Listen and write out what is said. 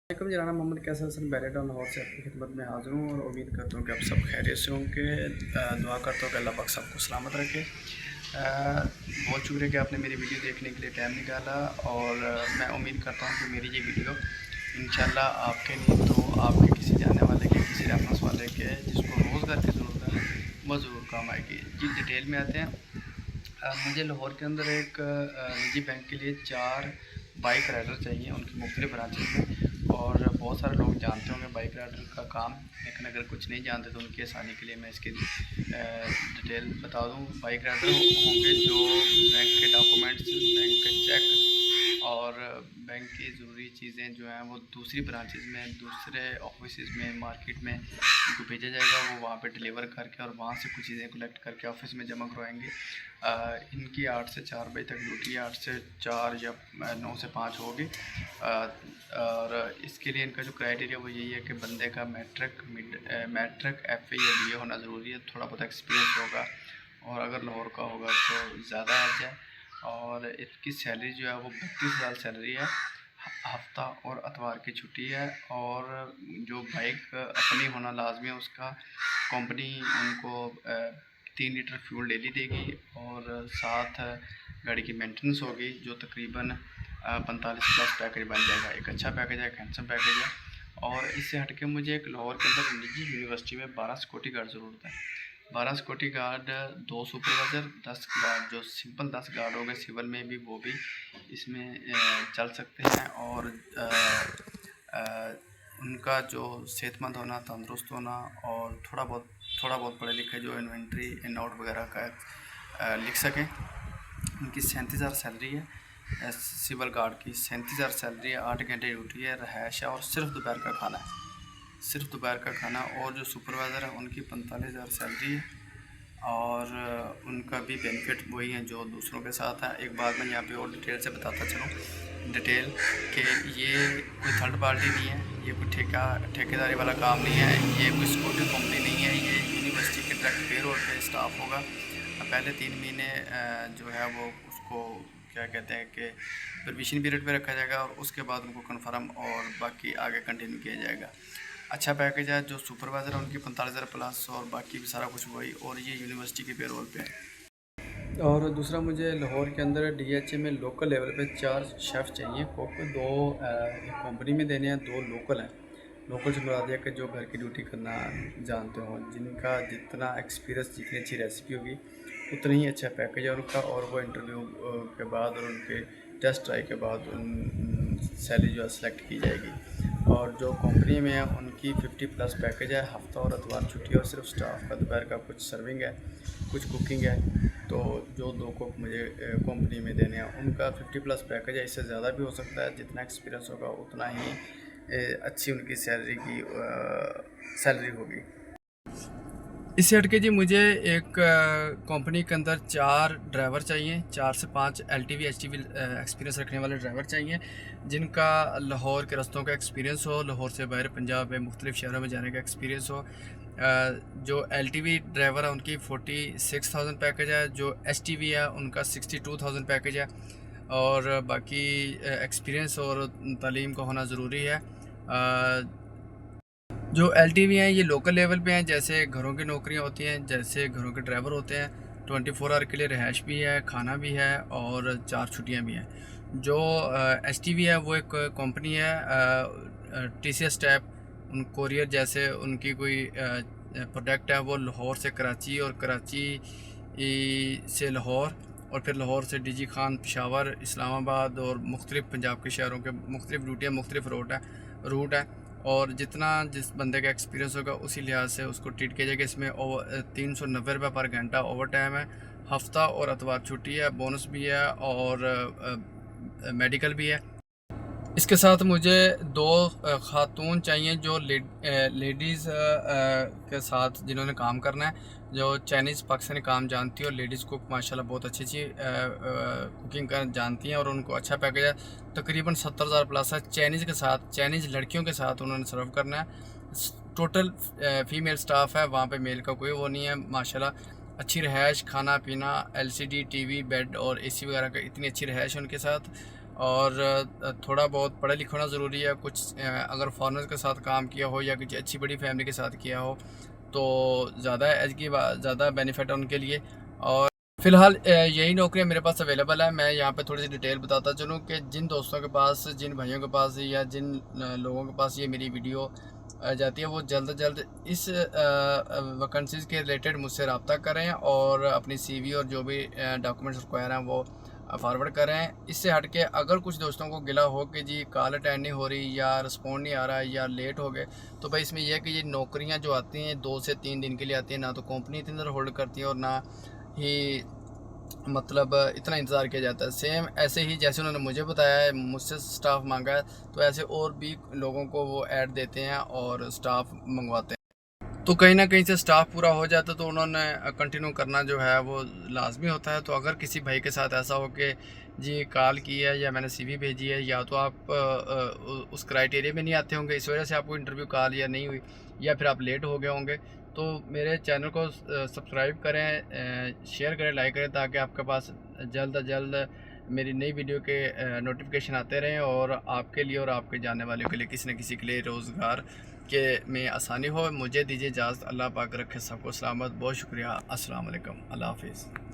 वालेकुम जनाब मोहम्मद कैसर हसन बैरिटा लाहौर से आपकी खिदमत में हाज़िर हूँ और उम्मीद करता हूँ कि आप सब खैरियत से होंगे। दुआ करता हूँ कि अल्लाह पाक सबको सलामत रखे। बहुत शुक्रिया कि आपने मेरी वीडियो देखने के लिए टाइम निकाला और मैं उम्मीद करता हूँ कि मेरी ये वीडियो इंशाल्लाह आपके नहीं तो आपके किसी जाने वाले के किसी रेफरेंस वाले के जिसको रोज़गार की ज़रूरत है वो ज़रूर काम आएगी। जी डिटेल में आते हैं। मुझे लाहौर के अंदर एक निजी बैंक के लिए 4 बाइक राइडर चाहिए उनकी मुख्तलिफ ब्रांचेज में, और बहुत सारे लोग जानते होंगे बाइक राइडर का काम, लेकिन अगर कुछ नहीं जानते तो उनकी आसानी के लिए मैं इसकी डिटेल बता दूं। बाइक राइडर होंगे जो बैंक के डॉक्यूमेंट्स, बैंक के चेक और बैंक की ज़रूरी चीज़ें जो हैं वो दूसरी ब्रांचेज में, दूसरे ऑफिस में, मार्केट में उनको भेजा जाएगा। वो वहाँ पे डिलीवर करके और वहाँ से कुछ चीज़ें कलेक्ट करके ऑफिस में जमा करवाएंगे। इनकी 8 से 4 बजे तक ड्यूटी है, 8 से 4 या 9 से 5 होगी। और इसके लिए इनका जो क्राइटेरिया वो यही है कि बंदे का मैट्रिक FA या BA होना ज़रूरी है, थोड़ा बहुत एक्सपीरियंस होगा और अगर लाहौर का होगा तो ज़्यादा आ जाए। और इसकी सैलरी जो है वो 32,000 सैलरी है, हफ्ता और अतवार की छुट्टी है। और जो बाइक अपनी होना लाजमी है उसका, कंपनी उनको 3 लीटर फ्यूल डेली देगी और साथ गाड़ी की मेंटेनेंस होगी, जो तकरीबन 45+ पैकेज बन जाएगा। एक अच्छा पैकेज है, एक हैंडसम पैकेज है। और इससे हटके मुझे एक लाहौर के अंदर निजी यूनिवर्सिटी में 12 सिक्योरिटी गार्ड ज़रूरत है। 12 सिक्योरिटी गार्ड, 2 सुपरवाइज़र, 10 गार्ड, जो सिंपल 10 गार्ड हो गए सिविल में भी, वो भी इसमें चल सकते हैं। और उनका जो सेहतमंद होना, तंदुरुस्त होना और थोड़ा बहुत पढ़े लिखे जो इन्वेंट्री इन आउट वगैरह का लिख सकें। उनकी 37,000 सैलरी है। सिविल गार्ड की 37,000 सैलरी है, 8 घंटे ड्यूटी है, रहायश है और सिर्फ दोपहर का खाना है, सिर्फ दोपहर का खाना। और जो सुपरवाइज़र है उनकी 45,000 सैलरी है और उनका भी बेनिफिट वही है जो दूसरों के साथ है। एक बात मैं यहाँ पे और डिटेल से बताता चलूँ, डिटेल कि ये कोई थर्ड पार्टी नहीं है, ये कोई ठेकेदारी वाला काम नहीं है, ये कोई सिक्योरिटी कंपनी नहीं है, ये यूनिवर्सिटी के डायरेक्ट पेरोल पे स्टाफ होगा। पहले 3 महीने जो है वो उसको क्या कहते हैं कि प्रोबेशन पीरियड पे रखा जाएगा और उसके बाद उनको कन्फर्म और बाकी आगे कंटिन्यू किया जाएगा। अच्छा पैकेज है। जो सुपरवाइज़र है उनकी 45,000 प्लस और बाकी भी सारा कुछ वही, और ये यूनिवर्सिटी के पेरोल पे है। और दूसरा मुझे लाहौर के अंदर DHA में लोकल लेवल पे 4 शेफ़ चाहिए कुक, 2 एक कंपनी में देने हैं, 2 लोकल हैं। लोकल से मुराद है कि जो घर की ड्यूटी करना जानते हों, जिनका जितना एक्सपीरियंस, जितनी अच्छी रेसिपी होगी उतना ही अच्छा पैकेज है उनका। और वो इंटरव्यू के बाद और उनके टेस्ट ट्राई के बाद उन सैलरी जो है सेलेक्ट की जाएगी। और जो कंपनी में है उनकी 50+ पैकेज है, हफ्ता और अतवार छुट्टी और सिर्फ स्टाफ का दोपहर का कुछ सर्विंग है, कुछ कुकिंग है। तो जो 2 कुक मुझे कंपनी में देने हैं उनका 50+ पैकेज है। इससे ज़्यादा भी हो सकता है, जितना एक्सपीरियंस होगा उतना ही अच्छी उनकी सैलरी होगी। इससे हटके जी मुझे एक कंपनी के अंदर 4 ड्राइवर चाहिए, 4 से 5 LTV HTV एक्सपीरियंस रखने वाले ड्राइवर चाहिए, जिनका लाहौर के रस्तों का एक्सपीरियंस हो, लाहौर से बाहर पंजाब में मुख्तलिफ शहरों में जाने का एक्सपीरियंस हो। जो LTV ड्राइवर है उनकी 46,000 पैकेज है, जो HTV है उनका 62,000 पैकेज है। और बाकी एक्सपीरियंस और तालीम का होना ज़रूरी है। जो LTV हैं ये लोकल लेवल पे हैं, जैसे घरों की नौकरियां होती हैं, जैसे घरों के ड्राइवर होते हैं। 24 आवर के लिए रिहाइश भी है, खाना भी है और 4 छुट्टियां भी हैं। जो HTV है वो एक कंपनी है, TCS टैप, उन कोरियर जैसे उनकी कोई प्रोडक्ट है, वो लाहौर से कराची और कराची से लाहौर और फिर लाहौर से DG खान, पेशावर, इस्लामाबाद और मुख्तलिफ पंजाब के शहरों के मुख्तलिफ ड्यूटियाँ, मुख्तलिफ रूट है। और जिस बंदे का एक्सपीरियंस होगा उसी लिहाज से उसको ट्रीट किया जाएगा। इसमें 390 रुपये पर घंटा ओवर टाइम है, हफ्ता और अतवार छुट्टी है, बोनस भी है और मेडिकल भी है। इसके साथ मुझे 2 खातून चाहिए जो लेडीज़ के साथ जिन्होंने काम करना है, जो चाइनीज़ पाकिस्तानी काम जानती है और लेडीज़ कुक माशाल्लाह बहुत अच्छी कुकिंग कर जानती हैं और उनको अच्छा पैकेज है, तकरीबन 70,000 प्लस है। चाइनीज़ लड़कियों के साथ उन्होंने सर्व करना है। टोटल फीमेल स्टाफ है, वहाँ पे मेल का कोई वो नहीं है। माशाल्लाह अच्छी रहायश, खाना पीना, LCD TV, बेड और AC वगैरह का, इतनी अच्छी रहायश उनके साथ। और थोड़ा बहुत पढ़ा लिखा होना ज़रूरी है। कुछ अगर फॉरेनर्स के साथ काम किया हो या किसी अच्छी बड़ी फैमिली के साथ किया हो तो ज़्यादा एज की ज़्यादा बेनिफिट है उनके लिए। और फ़िलहाल यही नौकरियाँ मेरे पास अवेलेबल है। मैं यहाँ पे थोड़ी सी डिटेल बताता चलूँ कि जिन दोस्तों के पास, जिन भाइयों के पास या जिन लोगों के पास ये मेरी वीडियो जाती है, वो जल्द से जल्द इस वैकेंसीज़ के रिलेटेड मुझसे रब्ता करें और अपनी सीवी और जो भी डॉक्यूमेंट्स रिक्वायर हैं वो फॉरवर्ड करें। इससे हट के अगर कुछ दोस्तों को गिला हो कि जी कॉल अटेंड नहीं हो रही या रिस्पॉन्ड नहीं आ रहा है या लेट हो गए, तो भाई इसमें यह है कि ये नौकरियां जो आती हैं 2 से 3 दिन के लिए आती हैं, ना तो कंपनी इतनी देर होल्ड करती है और ना ही मतलब इतना इंतज़ार किया जाता है। सेम ऐसे ही जैसे उन्होंने मुझे बताया है, मुझसे स्टाफ मांगा है, तो ऐसे और भी लोगों को वो ऐड देते हैं और स्टाफ मंगवाते हैं। तो कहीं ना कहीं से स्टाफ पूरा हो जाता है तो उन्होंने कंटिन्यू करना जो है वो लाजमी होता है। तो अगर किसी भाई के साथ ऐसा हो कि जी कॉल की है या मैंने सीवी भेजी है, या तो आप उस क्राइटेरिया में नहीं आते होंगे, इस वजह से आपको इंटरव्यू कॉल या नहीं हुई, या फिर आप लेट हो गए होंगे, तो मेरे चैनल को सब्सक्राइब करें, शेयर करें, लाइक करें, ताकि आपके पास जल्द अज जल्द मेरी नई वीडियो के नोटिफिकेशन आते रहें और आपके लिए और आपके जानने वालों के लिए किसी न किसी के लिए रोज़गार के में आसानी हो। मुझे दीजिए इजाज़त। अल्लाह पाक रखे सबको सलामत। बहुत शुक्रिया। अस्सलाम वालेकुम। अल्लाह हाफिज़।